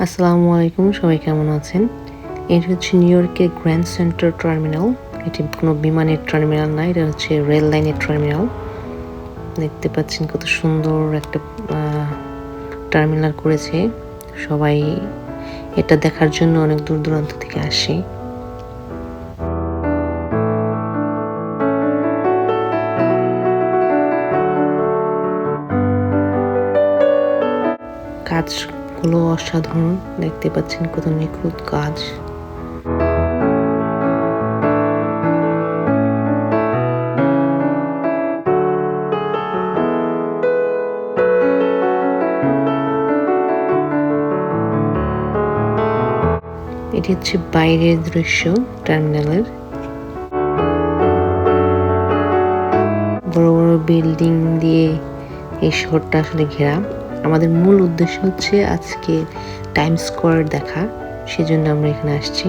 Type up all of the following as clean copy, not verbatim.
আসসালামু আলাইকুম, সবাই কেমন আছেন? এটা হচ্ছে নিউ ইয়র্কের গ্র্যান্ড সেন্টার টার্মিনাল। এটি কোনো বিমানের টার্মিনাল না, এটা হচ্ছে রেল লাইনের টার্মিনাল। দেখতে পাচ্ছেন কত সুন্দর একটা টার্মিনাল করেছে। সবাই এটা দেখার জন্য অনেক দূর দূরান্ত থেকে আসে। কাজগুলো অসাধারণ, দেখতে পাচ্ছেন কত নিখুঁত কাজ। এটি হচ্ছে বাইরের দৃশ্য টার্মিনালের। বড় বড় বিল্ডিং দিয়ে এই শহরটা আসলে ঘেরা। আমাদের মূল উদ্দেশ্য হচ্ছে আজকে টাইমস স্কয়ার দেখা, সেজন্য আমরা এখানে আসছি।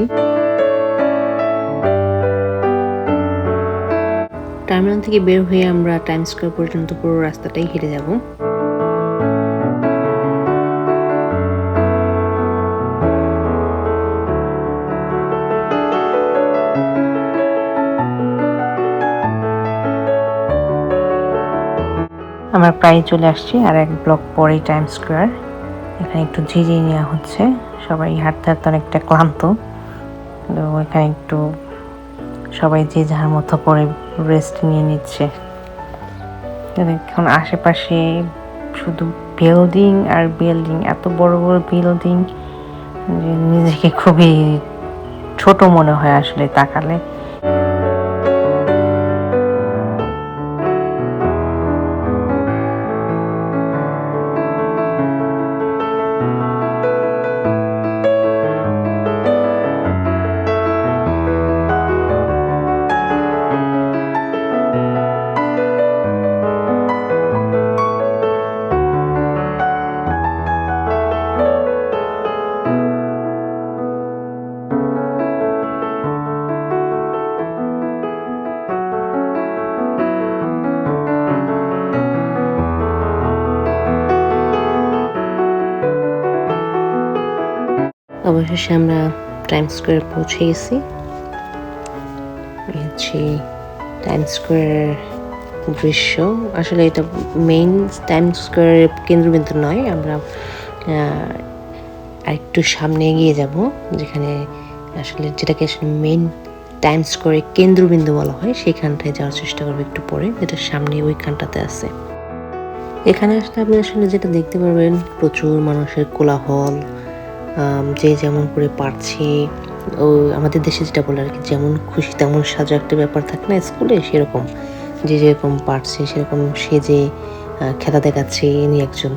টার্মিনাল থেকে বের হয়ে আমরা টাইমস স্কয়ার পর্যন্ত পুরো রাস্তাটাই হেঁটে যাব। আমরা প্রায় চলে আসছি, আর এক ব্লক পরেই টাইমস স্কয়ার। এখানে একটু ঝিঝিয়ে নেওয়া হচ্ছে, সবাই হাঁটতে হাঁটতে অনেকটা ক্লান্ত। এখানে একটু সবাই যে যার মতো করে রেস্ট নিয়ে নিচ্ছে। এখন আশেপাশে শুধু বিল্ডিং আর বিল্ডিং, এত বড় বড় বিল্ডিং যে নিজেকে খুবই ছোট মনে হয় আসলে তাকালে। অবশেষে আমরা টাইমস স্কয়ারে পৌঁছে গেছি। হচ্ছে টাইমস স্কয়ারের দৃশ্য। আসলে এটা মেইন টাইমস স্কয়ারের কেন্দ্রবিন্দু নয়, আমরা আরেকটু সামনে এগিয়ে যাব, যেখানে আসলে যেটাকে আসলে মেইন টাইমস স্কয়ারের কেন্দ্রবিন্দু বলা হয়, সেইখানটায় যাওয়ার চেষ্টা করবো একটু পরে, যেটা সামনে ওইখানটাতে আছে। এখানে আসলে আপনি আসলে যেটা দেখতে পারবেন, প্রচুর মানুষের কোলাহল, যে যেমন করে পারছে। ও আমাদের দেশে যেটা বলে আর কি, যেমন খুশি তেমন সাজা একটা ব্যাপার থাকে না স্কুলে, সেরকম যে যেরকম পারছে সেরকম সেজে খেলা দেখাচ্ছে ইনি একজন।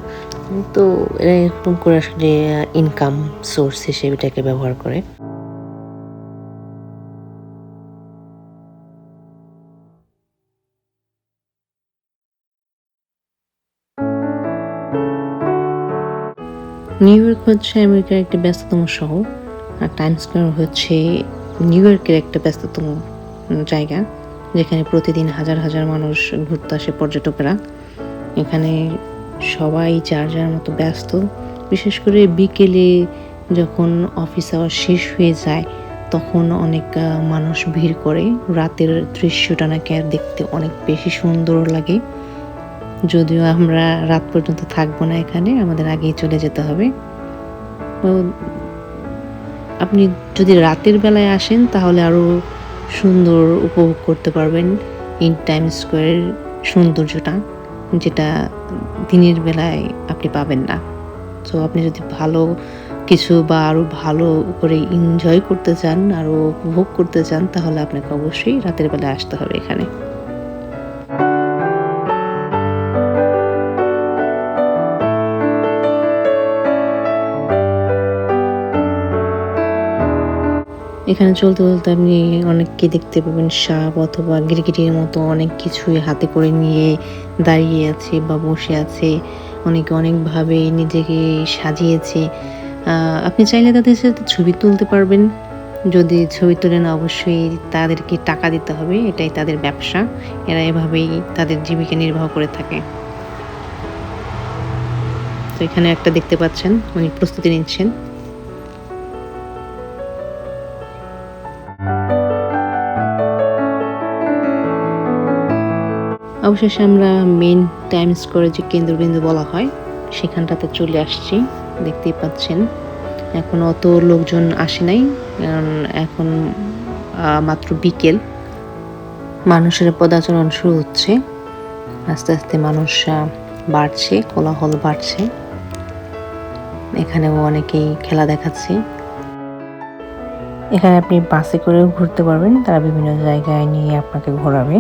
তো এরা এরকম করে আসলে ইনকাম সোর্স হিসেবে এটাকে ব্যবহার করে। নিউ ইয়র্ক হচ্ছে আমেরিকার একটা ব্যস্ততম শহর, আর টাইমস স্কয়ার হচ্ছে নিউ ইয়র্কের একটা ব্যস্ততম জায়গা, যেখানে প্রতিদিন হাজার হাজার মানুষ ঘুরতে আসে, পর্যটকেরা। এখানে সবাই যার যার মতো ব্যস্ত। বিশেষ করে বিকেলে যখন অফিস আওয়ার শেষ হয়ে যায়, তখন অনেক মানুষ ভিড় করে। রাতের দৃশ্যটা নাকি আর দেখতে অনেক বেশি সুন্দর লাগে। যদিও আমরা রাত পর্যন্ত থাকবো না এখানে, আমাদের আগেই চলে যেতে হবে। তো আপনি যদি রাতের বেলায় আসেন তাহলে আরও সুন্দর উপভোগ করতে পারবেন ইন টাইমস স্কয়ারের সৌন্দর্যটা, যেটা দিনের বেলায় আপনি পাবেন না। তো আপনি যদি ভালো কিছু বা আরও ভালো করে এনজয় করতে চান, আরও উপভোগ করতে চান, তাহলে আপনাকে অবশ্যই রাতের বেলায় আসতে হবে এখানে। এখানে চলতে চলতে আপনি অনেককে দেখতে পাবেন সাপ অথবা গিরগিটির মতো অনেক কিছুই হাতে করে নিয়ে দাঁড়িয়ে আছে বা বসে আছে। অনেকে অনেকভাবে নিজেকে সাজিয়েছে। আপনি চাইলে তাদের সাথে ছবি তুলতে পারবেন। যদি ছবি তোলেন অবশ্যই তাদেরকে টাকা দিতে হবে, এটাই তাদের ব্যবসা। এরা এভাবেই তাদের জীবিকা নির্বাহ করে থাকে। তো এখানে একটা দেখতে পাচ্ছেন, উনি প্রস্তুতি নিচ্ছেন। অবশেষে আমরা মেইন টাইম স্কোয়ারে যে কেন্দ্রবিন্দু বলা হয় সেখানটাতে চলে আসছি। দেখতেই পাচ্ছেন এখন অত লোকজন আসে নাই, কারণ এখন মাত্র বিকেল। মানুষের পদাচরণ শুরু হচ্ছে, আস্তে আস্তে মানুষ বাড়ছে, কোলাহল বাড়ছে। এখানেও অনেকেই খেলা দেখাচ্ছে। এখানে আপনি বাসে করেও ঘুরতে পারবেন, তারা বিভিন্ন জায়গায় নিয়ে আপনাকে ঘোরাবে।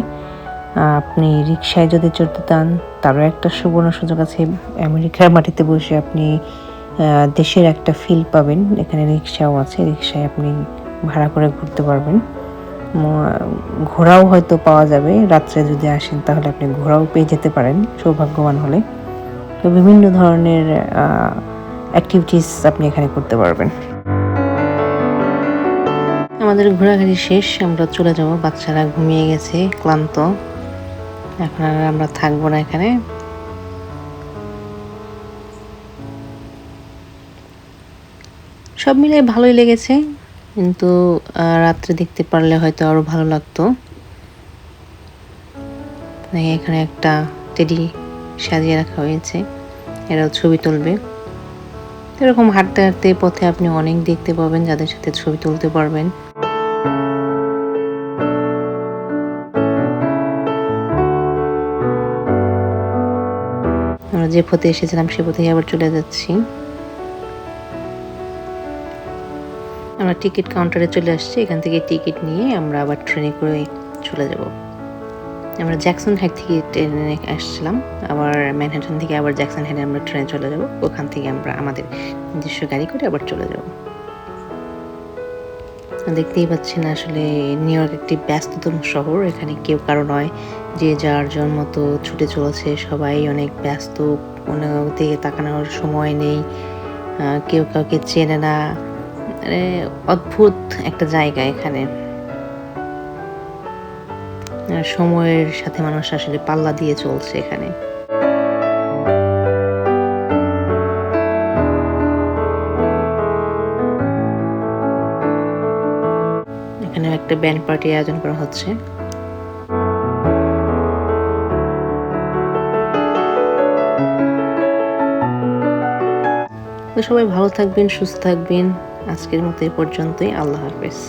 আপনি রিক্সায় যদি চড়তে চান তারও একটা সুবর্ণ সুযোগ আছে। আমেরিকার মাটিতে বসে আপনি দেশের একটা ফিল পাবেন। এখানে রিক্সাও আছে, রিক্সায় আপনি ভাড়া করে ঘুরতে পারবেন। ঘোড়াও হয়তো পাওয়া যাবে, রাত্রে যদি আসেন তাহলে আপনি ঘোড়াও পেয়ে যেতে পারেন সৌভাগ্যবান হলে। তো বিভিন্ন ধরনের অ্যাক্টিভিটিস আপনি এখানে করতে পারবেন। আমাদের ঘোরাঘুরি শেষ, আমরা চলে যাব। বাচ্চারা ঘুমিয়ে গেছে, ক্লান্ত। এখন আর আমরা থাকবো না এখানে। সব মিলে ভালোই লেগেছে, কিন্তু রাত্রে দেখতে পারলে হয়তো আরো ভালো লাগতো। এখানে একটা টেডি সাজিয়ে রাখা হয়েছে, এরাও ছবি তুলবে। এরকম হাঁটতে হাঁটতে পথে আপনি অনেক দেখতে পাবেন যাদের সাথে ছবি তুলতে পারবেন। আমরা যে পথে এসেছিলাম সে পথেই আবার চলে যাচ্ছি। আমরা টিকিট কাউন্টারে চলে আসছি, এখান থেকে টিকিট নিয়ে আমরা আবার ট্রেনে করে চলে যাব। আমরা জ্যাকসন হেড থেকে ট্রেনে আসছিলাম, আবার ম্যানহাটন থেকে আবার জ্যাকসন হেডে আমরা ট্রেনে চলে যাব। ওখান থেকে আমরা আমাদের নিজস্ব গাড়ি করে আবার চলে যাব। দেখতেই পাচ্ছেন আসলে নিউ ইয়র্ক একটি ব্যস্ততম শহর। এখানে কেউ কারো নয়, যে যার জন মতো ছুটে চলেছে, সবাই অনেক ব্যস্ত, কোনো দিকে তাকানোর সময় নেই, কেউ কাউকে চেনে না। মানে অদ্ভুত একটা জায়গা এখানে। সময়ের সাথে মানুষ আসলে পাল্লা দিয়ে চলছে এখানে। এখানে একটা ব্যান্ড পার্টির আয়োজন করা হচ্ছে। তো সবাই ভালো থাকবেন, সুস্থ থাকবেন। আজকের মতো এই পর্যন্তই। আল্লাহ হাফেজ।